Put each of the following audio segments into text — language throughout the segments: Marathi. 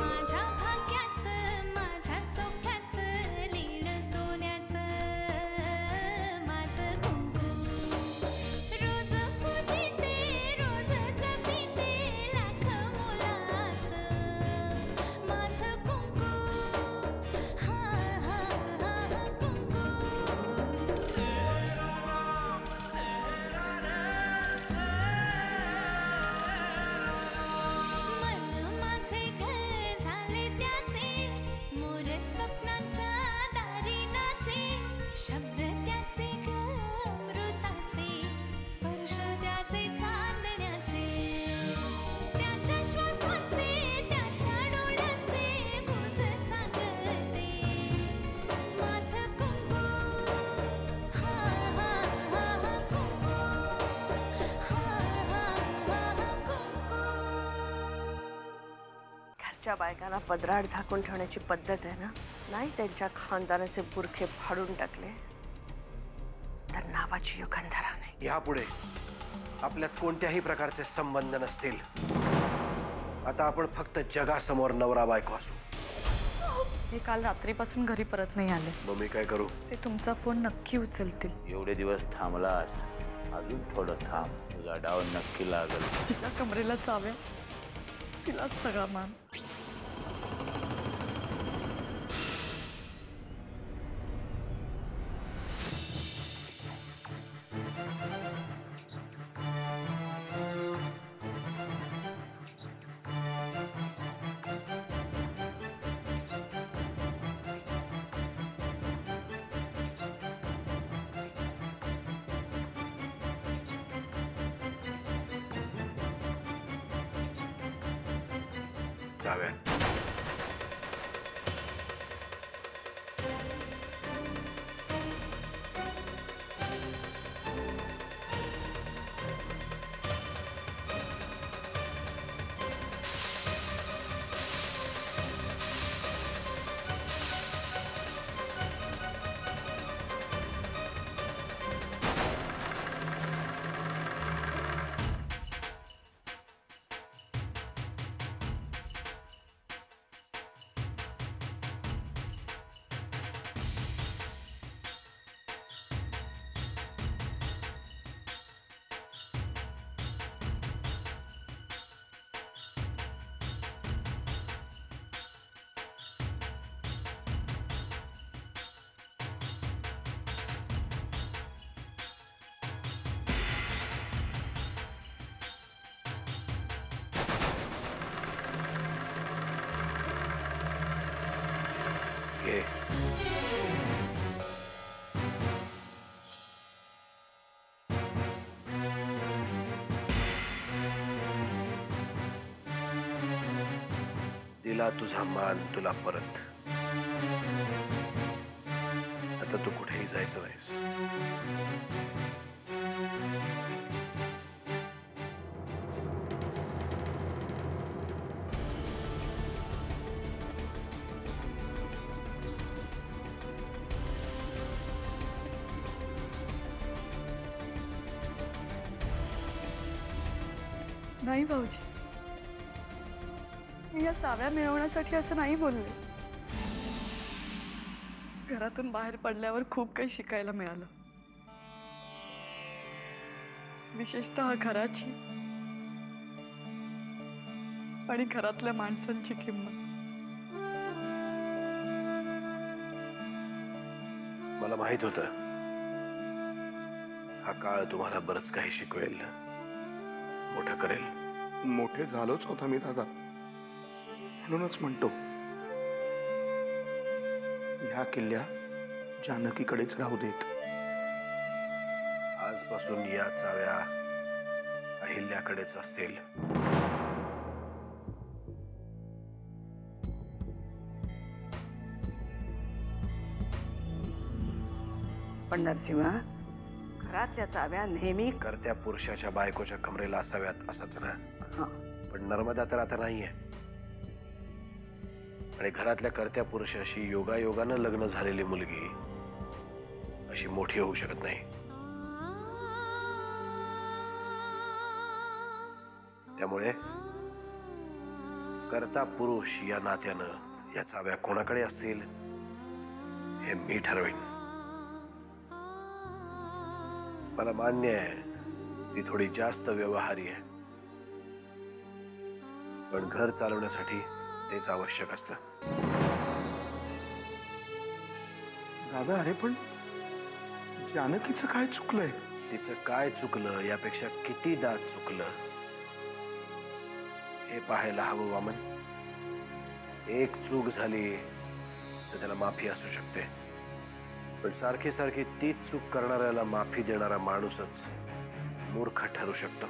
माझ्या भाग्याचं माझ्या सौख्याचं लीण सोन्याचं माझं कुंकू रोज पूजिते रोज जपिते लाख मोलाचं माझं कुंकू हा हा हा कुंकू मन माझे घर झाले त्याचे मोर स्वप्नांचा दारी नाचे शब्द त्याचे अमृताचे स्पर्श त्याचे चांदण्याचे त्याच्या श्वासाचे त्याच्या डोळ्याचे गुज सांगते माझं कुंकू हा हा हा कुंकू हा हा हा कुंकू घरच्या बायकांना पदराड झाकून ठेवण्याची पद्धत आहे ना, नाही त्यांच्या खानदानाचे बुरखे फाडून टाकले तर नावाची युगंधरा नाही. यापुढे आपल्यात कोणत्याही प्रकारचे संबंध नसतील. आता आपण फक्त जगासमोर नवरा बायको असू. ते काल रात्रीपासून घरी परत नाही आले. मग मी काय करू? ते तुमचा फोन नक्की उचलतील. एवढे दिवस थांबलास, अजून थोडं थांब, तुझा डाव नक्की लागल. तिच्या कमरेला चाव्या, तिलाच सगळा मान. जाव्या, घे. दिला तुझा मान तुला परत. आता तू कुठेही जायचं नाहीस. नाही भाऊजी, मी या चाव्या मिळवण्यासाठी असं नाही बोलले. घरातून बाहेर पडल्यावर खूप काही शिकायला मिळालं, विशेषतः घराची आणि घरातल्या माणसांची किंमत. मला माहित होतं हा काळ तुम्हाला बरंच काही शिकवेल, मोठं करेल. मोठे झालोच होता मी दादा, म्हणूनच म्हणतो ह्या किल्ल्या जानकीकडेच राहू देत. आजपासून या चाव्या अहिल्याकडेच असतील. पण नरसिंहा, घरातल्या चाव्या नेहमी करत्या पुरुषाच्या बायकोच्या कमरेला असाव्यात असंच ना. हा. पण नर्मदा तर आता नाहीये, आणि घरातल्या करत्या पुरुषाशी योगायोगानं लग्न झालेली मुलगी अशी मोठी होऊ शकत नाही. त्यामुळे करता पुरुष या नात्यानं या चाव्या कोणाकडे असतील हे मी ठरवेन. मला मान्य आहे ती थोडी जास्त व्यवहारी आहे, पण घर चालवण्यासाठी तेच आवश्यक असतं. दादा अरे पण जानकीचं काय चुकलंय? तिचं काय चुकलं यापेक्षा कितीदा चुकलं हे पाहायला हवं वामन. एक चूक झाली तर त्याला माफी असू शकते, पण सारखी सारखी तीच चूक करणाऱ्याला माफी देणारा माणूसच मूर्ख ठरू शकतो.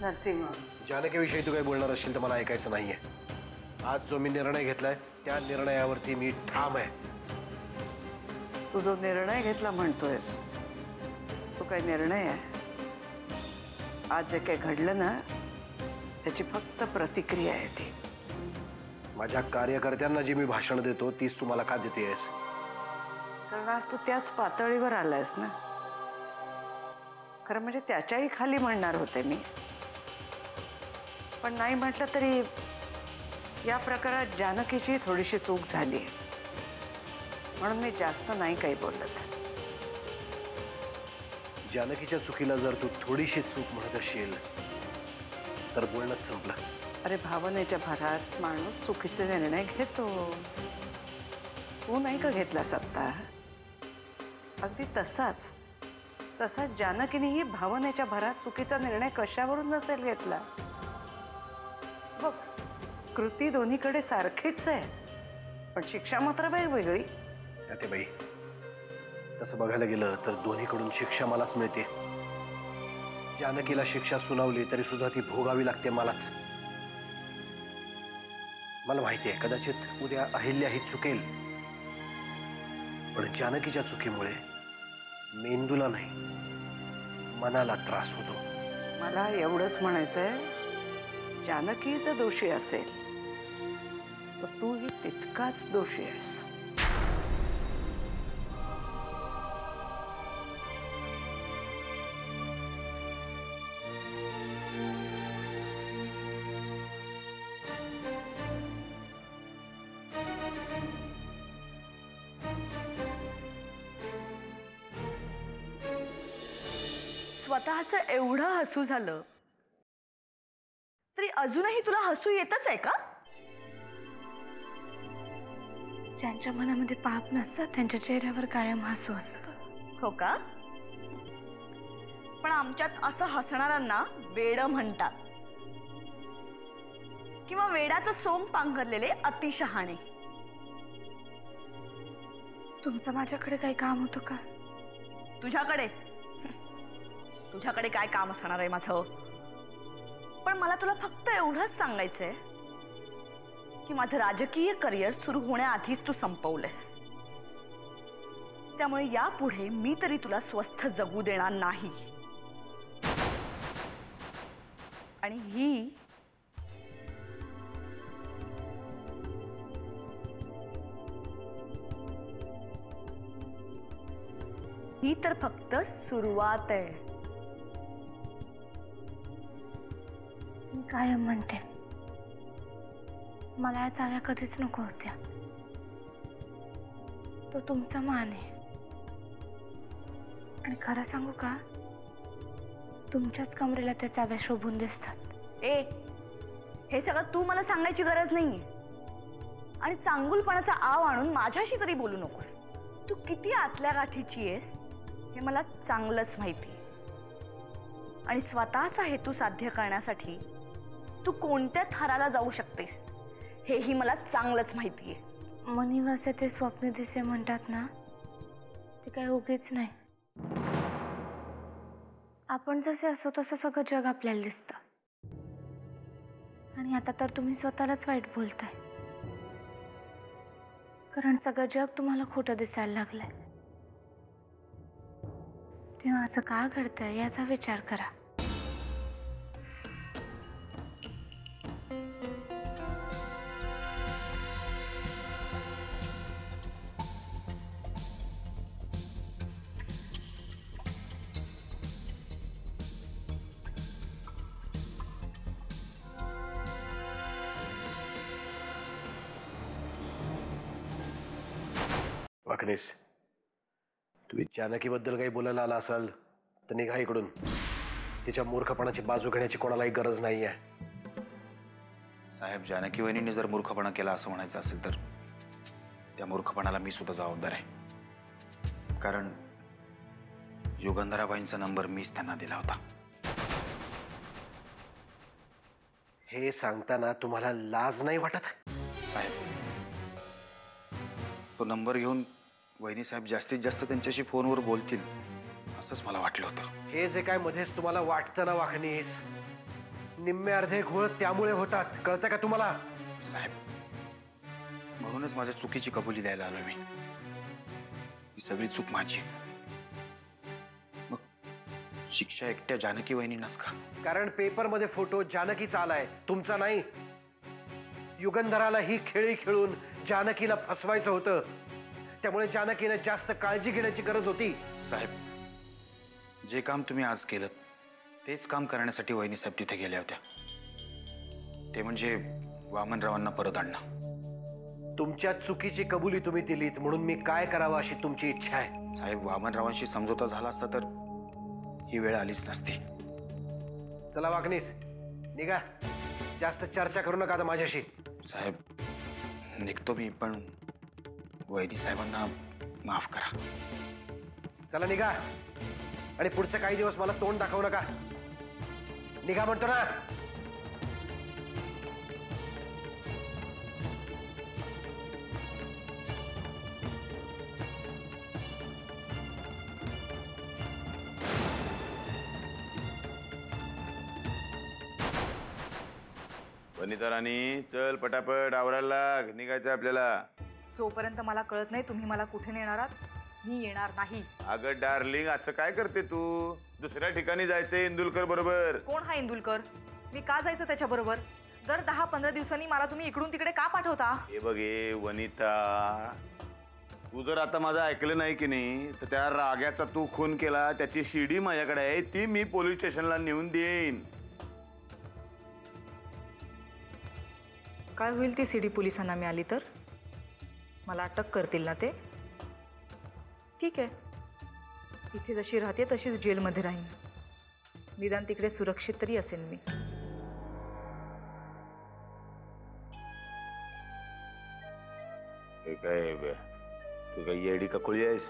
नरसिंह, जानकीविषयी तू काही बोलणार असशील तर मला ऐकायचं नाहीये. आज जो मी निर्णय घेतलाय त्या निर्णयावरती मी ठाम आहे. तू जो निर्णय घेतला म्हणतोयस तो काही निर्णय आहे? आज जे काही घडलं ना त्याची फक्त प्रतिक्रिया आहे ती. माझ्या कार्यकर्त्यांना जी मी भाषण देतो तीच तू मला का देतेयस? कारण आज तू त्याच पातळीवर आलायस ना. खरं म्हणजे त्याच्याही खाली म्हणणार होते मी, पण नाही म्हटलं तरी या प्रकारात जानकीची थोडीशी चूक झाली म्हणून मी जास्त नाही काही बोलत. जानकीच्या चुकीला जर तू थोडीशी चूक म्हणत असशील तर बोलणंच संपलं. अरे भावनेच्या भरात माणूस चुकीचे निर्णय घेतो. तू नाही का घेतलास आत्ता? अगदी तसाच जानकीनेही भावनेच्या भरात चुकीचा निर्णय कशावरून नसेल घेतला. बघ, कृती दोन्हीकडे सारखीच आहे, पण शिक्षा मात्र वेगवेगळी. ते बाई, तसं बघायला गेलं तर दोन्हीकडून शिक्षा मलाच मिळते. जानकीला शिक्षा सुनावली तरी सुद्धा ती भोगावी लागते मलाच. मला माहिती आहे कदाचित उद्या अहिल्या ही चुकेल, पण जानकीच्या चुकीमुळे मेंदूला नाही मनाला त्रास होतो. मला एवढंच म्हणायचंय, जानकी जर दोषी असेल तर तूही तितकाच दोषी आहेस. स्वतःचं एवढं हसू झालं तरी अजूनही तुला हसू येतच आहे का? ज्यांच्या मनामध्ये पाप नसतात त्यांच्या चेहऱ्यावर कायम हसू असतं. हो का? पण आमच्यात असं हसणाऱ्यांना वेड म्हणतात, किंवा वेडाचं सोंग पांघरलेले अतिशहाणे. तुमचं माझ्याकडे काही काम होतं का? तुझ्याकडे काय काम असणार आहे माझं? पण मला तुला फक्त एवढंच सांगायचंय की माझं राजकीय करिअर सुरू होण्याआधीच तू संपवलंस. त्यामुळे यापुढे मी तरी तुला स्वस्थ जगू देणार नाही. आणि ही तर फक्त सुरुवात आहे. मी कायम म्हणते मला या चाव्या कधीच नको होत्या. तो तुमचा मान आहे, आणि खरं सांगू का, तुमच्याच कमरेला त्या चाव्या शोभून दिसतात. हे सगळं तू मला सांगायची गरज नाहीये, आणि चांगुलपणाचा आव आणून माझ्याशी तरी बोलू नकोस. तू किती आतल्या गाठीची आहेस हे मला चांगलंच माहिती, आणि स्वतःचा हेतू साध्य करण्यासाठी तू कोणत्या थराला जाऊ शकतेस हेही मला चांगलंच माहितीये. मनिवासे ते स्वप्न दिसे म्हणतात ना, ते काही उगीच नाही. आपण जसे असो तसं सगळं जग आपल्याला दिसतं. आणि आता तर तुम्ही स्वतःलाच वाईट बोलताय, कारण सगळं जग तुम्हाला खोटं दिसायला लागलंय. तेव्हा असं का घडतंय याचा विचार करा. वाकणीस, तुम्ही जानकीबद्दल काही बोलायला आला असाल तर निघा इकडून. तिच्या मूर्खपणाची बाजू घेण्याची कोणालाही गरज नाही आहे. साहेब, जानकी वहिनीने जर मूर्खपणा केला असं म्हणायचं असेल तर त्या मूर्खपणाला मी सुद्धा जबाबदार आहे. कारण युगंधराबाईंचा नंबर मीच त्यांना दिला होता. हे सांगताना तुम्हाला लाज नाही वाटत? साहेब, तो नंबर घेऊन वहिनी साहेब जास्तीत जास्त त्यांच्याशी फोनवर बोलतील असंच मला वाटलं होतं. हे जे काय मध्येच तुम्हाला वाटतं ना वाकणीस, निम्मे अर्धे घोळ त्यामुळे होतात, कळतं का तुम्हाला? साहेब, म्हणूनच माझ्या चुकीची कबुली द्यायला आलो मी. ही सगळी चूक माझी. मग शिक्षा एकट्या जानकी वहिनींनाच का? कारण पेपरमध्ये फोटो जानकीचा आलाय, तुमचा नाही. युगंधराला ही खेळी खेळून जानकीला फसवायचं होतं, त्यामुळे जानकीने जास्त काळजी घेण्याची गरज होती. साहेब, जे काम तुम्ही आज केलं तेच काम करण्यासाठी वहिनी साहेब तिथे गेल्या होत्या. ते म्हणजे वामनरावांना परत आणणं. तुमच्या चुकीची कबुली तुम्ही दिलीत म्हणून मी काय करावं अशी तुमची इच्छा आहे? साहेब, वामनरावांशी समझोता झाला असता तर ही वेळ आलीच नसती. चला वाकणीस, निघा. जास्त चर्चा करू नका आता माझ्याशी. साहेब, निघतो मी, पण वहिनी साहेबांना माफ करा. चला निघा, आणि पुढचे काही दिवस मला तोंड दाखवू नका. निघा म्हणतो ना. वनिता राणी, चल पटापट आवरायला लाग, निघायचं आपल्याला. जोपर्यंत मला कळत नाही तुम्ही मला कुठे नेणार आहात, मी येणार नाही. अगं डार्लिंग, असं काय करते तू? दुसऱ्या ठिकाणी जायचंय इंदुलकर बरोबर. कोण हा इंदुलकर? मी का जायचं त्याच्या बरोबर? दर 10-15 दिवसांनी मला तुम्ही इकडून तिकडे का पाठवता? हे बघे वनिता, तू जर आता माझं ऐकलं नाही की नाही तर त्या राग्याचा तू खून केला त्याची शिडी माझ्याकडे आहे, ती मी पोलीस स्टेशनला नेऊन देईन. काय होईल ती सीडी पोलिसांना मिळाली तर? मला अटक करतील ना ते? ठीक आहे, इथे जशी राहते तशीच जेलमध्ये राहीन. निदान तिकडे सुरक्षित तरी असेल मी. हे काय तू काही येडी ककुळी आहेस?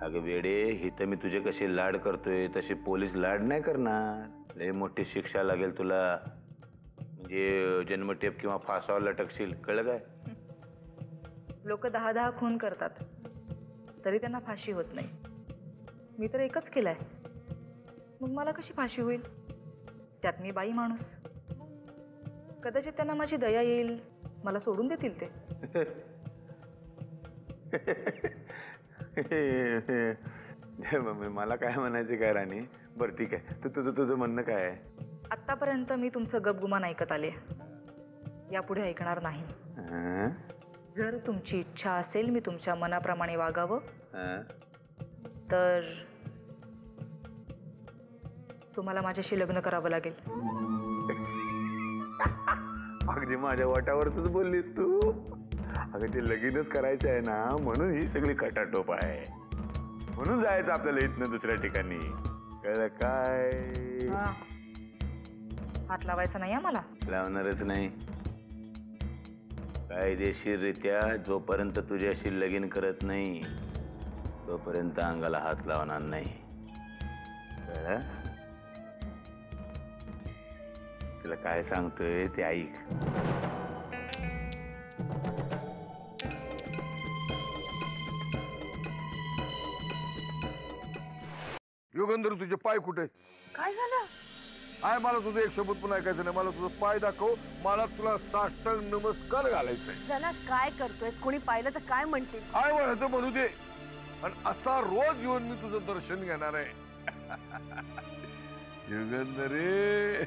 अगं वेडे, ही तर मी तुझे कसे लाड करतोय तसे पोलीस लाड नाही करणार. लय मोठी शिक्षा लागेल तुला, म्हणजे जन्मठेप किंवा फासावर लटकशील, कळलं काय? लोक 10-10 खून करतात तरी त्यांना फाशी होत नाही. मी तर एकच केलाय, मग मला कशी फाशी होईल? त्यात मी बाई माणूस. कदाचित त्यांना माझी दया येईल, मला सोडून देतील ते. मला काय म्हणायचं काय राणी? बरं ठीक आहे, तुझं म्हणणं काय आहे? आतापर्यंत मी तुमचं गपगुमान ऐकत आले, यापुढे ऐकणार नाही. जर तुमची इच्छा असेल मी तुमच्या मनाप्रमाणे वागावं तर तुम्हाला माझ्याशी लग्न करावं लागेल. अगदी माझ्या वाटावरच बोललीस तू. अगं ते लगीनच करायचं आहे ना, म्हणून ही सगळी खटाटोप आहे. म्हणून जायचं आपल्याला इथनं दुसऱ्या ठिकाणी, कळलं काय? हात लावायचा नाही आम्हाला. लावणारच नाही. कायदेशीररित्या जोपर्यंत तुझ्याशी लगीन करत नाही तोपर्यंत अंगाला हात लावणार नाही, कळलं? तुला काय सांगतोय ते ऐक. युगंधर तुझे पाय कुठे? काय झालं? आहे मला तुझं एक शब्द पण ऐकायचं नाही. मला तुझं पाय दाखव. मला तुला साष्टांग नमस्कार घालायचंय. चला काय करतोय? कोणी पाहिलं तर काय म्हणतील? काय म्हणायचं म्हणू दे. आणि असा रोज येऊन मी तुझं दर्शन घेणार आहे. युगंधरे,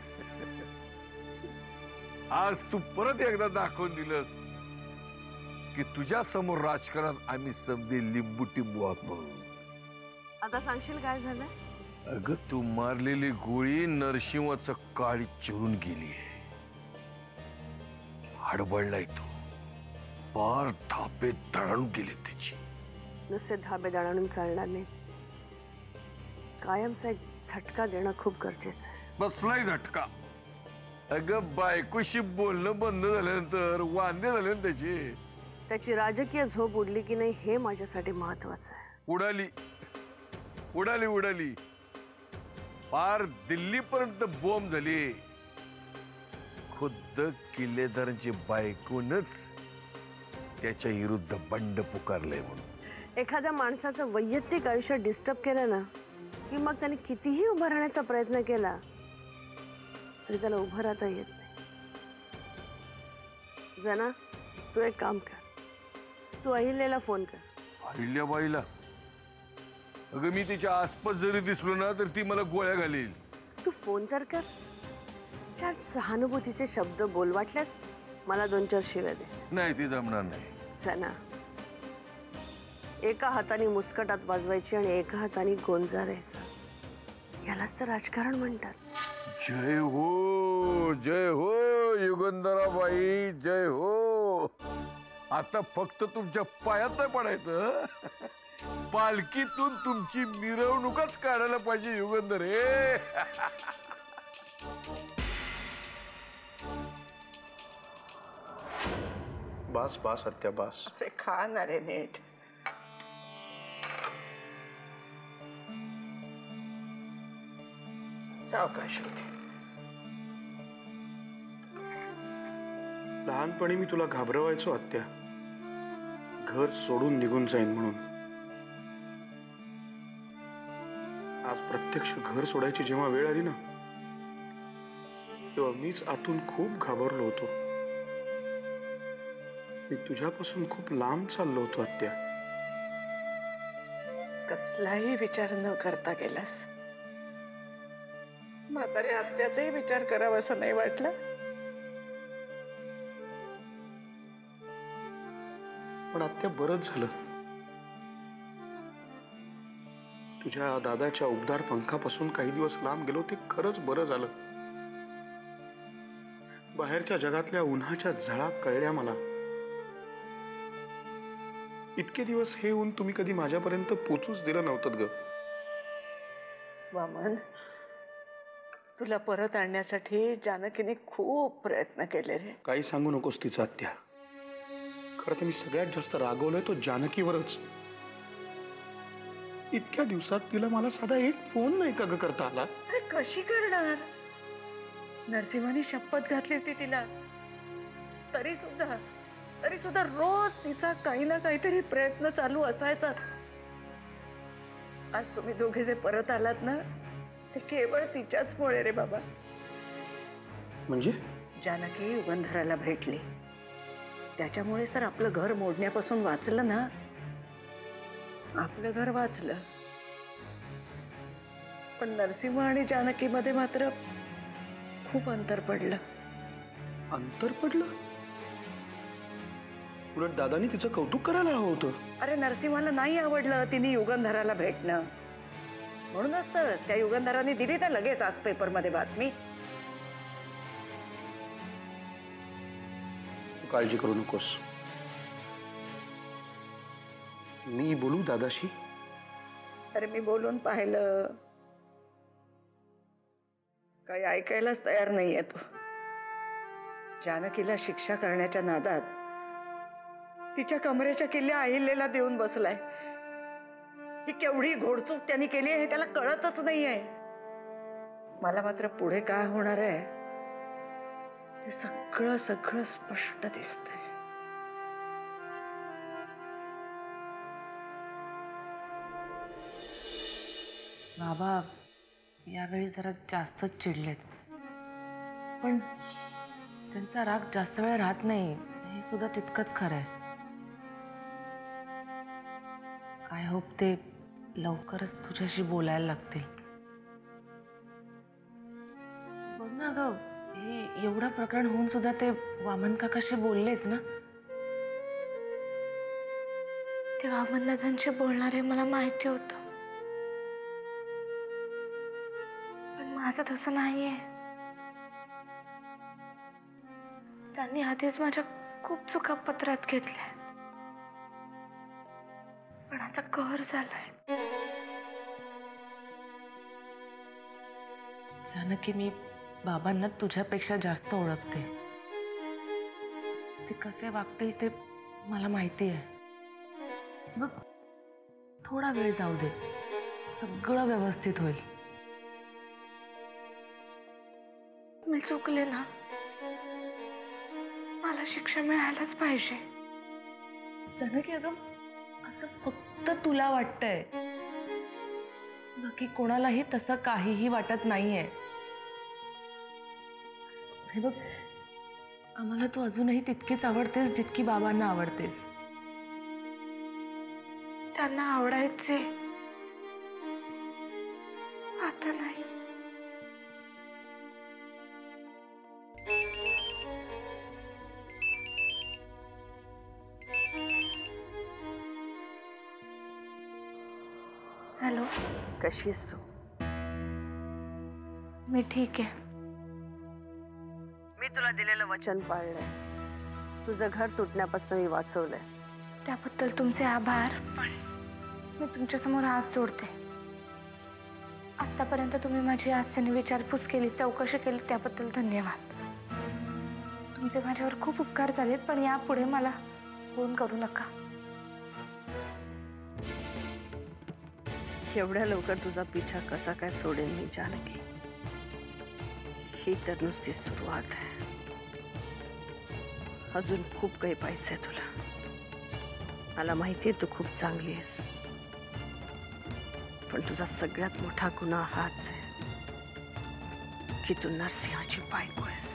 आज तू परत एकदा दाखवून दिलंस की तुझ्या समोर राजकारणात आम्ही समजे लिंबू टिंबू आहोत म्हणून. आता सांगशील काय झालं? अगं तू मारलेली गोळी नरसिंहाचं काळी चिरून गेली. हडबडलाय तो. पार धापे दळून गेले त्याची. नुसते धाबे दळून चालणार नाही. कायमचा एक झटका देणं खूप गरजेचं आहे. बसलाय झटका. अगं बायकोशी बोलणं बंद झाल्यानंतर वांदे झाले ना त्याची. त्याची राजकीय झोप उडली की नाही हे माझ्यासाठी महत्वाचं आहे. उडाली उडाली उडाली. पार दिल्लीपर्यंत बॉम्ब झाली. खुद्द किल्लेदारांची बायकोनच त्याच्या विरुद्ध बंड पुकारलंय म्हणून. एखाद्या माणसाचं वैयक्तिक आयुष्य डिस्टर्ब केलं ना की मग त्याने कितीही उभं राहण्याचा प्रयत्न केला तरी त्याला उभं राहता येत नाही. जना, तू एक काम कर. तू अहिल्याला फोन कर. अहिल्याबाईला? अगं मी तिच्या आसपास जरी दिसलो ना तर ती मला गोळ्या घालील. तू फोन तर कर. त्या सहानुभूतीचे शब्द बोल. वाटल्यास मला 2-4 शिव्या दे. नाही ती जमणार नाही. जना, एका हाताने मुस्कटात वाजवायची आणि एका हाताने गोंजारायचं. यालाच तर राजकारण म्हणतात. जय हो युगंधराबाई, जय हो. आता फक्त तुमच्या पायात नाही पडायचं. पालखीतून तुमची मिरवणूकच काढायला पाहिजे युगंधर. बास बास आत्या बास. अरे खा ना रे नीट. सावकाश होते. लहानपणी मी तुला घाबरवायचो आत्या. घर सोडून निघून जाईन म्हणून. आज प्रत्यक्ष घर सोडायची जेव्हा वेळ आली ना तेव्हा मीच आतून खूप घाबरलो होतो. मी तुझ्यापासून खूप लांब चाललो होतो आत्या. कसलाही विचार न करता गेलास. म्हातारे आत्याचाही विचार करावा असं नाही वाटलं. पण आत्या बरंच झालं. तुझ्या दादाच्या उबदार पंखापासून काही दिवस लांब गेलो ते खरंच बरं झालं. बाहेरच्या जगातल्या उन्हाच्या झळा कळल्या मला. इतके दिवस हे ऊन तुम्ही कधी माझ्यापर्यंत पोचूच दिलं नव्हतं ग. वामन, तुला परत आणण्यासाठी जानकीने खूप प्रयत्न केले रे. काही सांगू नकोस तिचा आत्या. खरं तर मी सगळ्यात जास्त रागवलोय तो जानकीवरच. इतक्या दिवसात तिला मला साधा एक फोन नाही का ग करता आला. अरे कशी करणार? नरसिंहाने शपथ घातली होती तिला. तरी सुद्धा रोज तिचा काही ना काहीतरी प्रयत्न चालू असायचाच. आज तुम्ही दोघे जे परत आलात ना ते केवळ तिच्याचमुळे रे बाबा. म्हणजे जानकी युगंधराला भेटली त्याच्यामुळेच तर आपलं घर मोडण्यापासून वाचलं ना. आपलं घर वाचलं. पण नरसिंह आणि जानकी मध्ये मात्र खूप अंतर पडलं. अंतर पडलं? उलट दादानी तिचं कौतुक करायला हवं होतं. अरे नरसिंहाला नाही आवडलं तिने युगंधराला भेटणं. म्हणूनच तर त्या युगंधराने दिली तर लगेच आज पेपरमध्ये बातमी. काळजी करू नकोस. मी बोलू दादाशी. अरे मी बोलून पाहिलं. काही ऐकायलाच तयार नाहीये तो. जानकीला शिक्षा करण्याच्या नादात तिच्या कमरेच्या किल्ल्या अहिल्याला देऊन बसलाय. ही केवढी घोडचूक त्यांनी केली आहे त्याला कळतच नाहीये. मला मात्र पुढे काय होणार आहे ते सगळं सगळं स्पष्ट दिसतंय. बाबा यावेळी जरा जास्तच चिडलेत, पण त्यांचा राग जास्त वेळ राहत नाही हे सुद्धा तितकंच खरं आहे. आय होप ते लवकरच तुझ्याशी बोलायला लागतील. बघ ना ग, हे एवढं प्रकरण होऊन सुद्धा ते वामन काकाशी बोललेच ना. ते वामन दादांशी बोलणार आहे मला माहिती होतं, पण माझं तसं नाहीये. त्यांनी आधीच माझ्या खूप चुका पत्रात घेतल्या, पण आता कहर झालाय. जानकी, मी बाबांना तुझ्यापेक्षा जास्त ओळखते. ते कसे वागतील ते मला माहिती आहे. बघ, थोडा वेळ जाऊ दे, सगळं व्यवस्थित होईल. मी चुकले ना, मला शिक्षा मिळायलाच पाहिजे. जानकी अगं, असं फक्त तुला वाटतंय, बाकी कोणालाही तसं काहीही वाटत नाहीये. हे बघ, आम्हाला तू अजूनही तितकीच आवडतेस जितकी बाबांना आवडतेस. त्यांना आवडायचे, आता नाही. हॅलो, कशी आहेस तू? मी ठीक आहे. मी तुला दिलेलं वचन पाळलंय. तुझं घर तुटण्यापासून मी वाचवलंय. त्याबद्दल तुमचे आभार, पण मी तुमच्यासमोर हात जोडते. आतापर्यंत तुम्ही माझी आस्थेने विचारपूस केली, चौकशी केली, त्याबद्दल धन्यवाद. तुमचे माझ्यावर खूप उपकार झालेत, पण यापुढे मला फोन करू नका. एवढ्या लवकर तुझा पिछा कसा काय सोडेल मी जानकी? ही तर नुसती सुरुवात आहे. अजून खूप काही पाहिजे तुला. मला माहितीये तू खूप चांगली आहेस, पण तुझा सगळ्यात मोठा गुन्हा हाच आहे की तू नरसिंहाची बायको आहेस.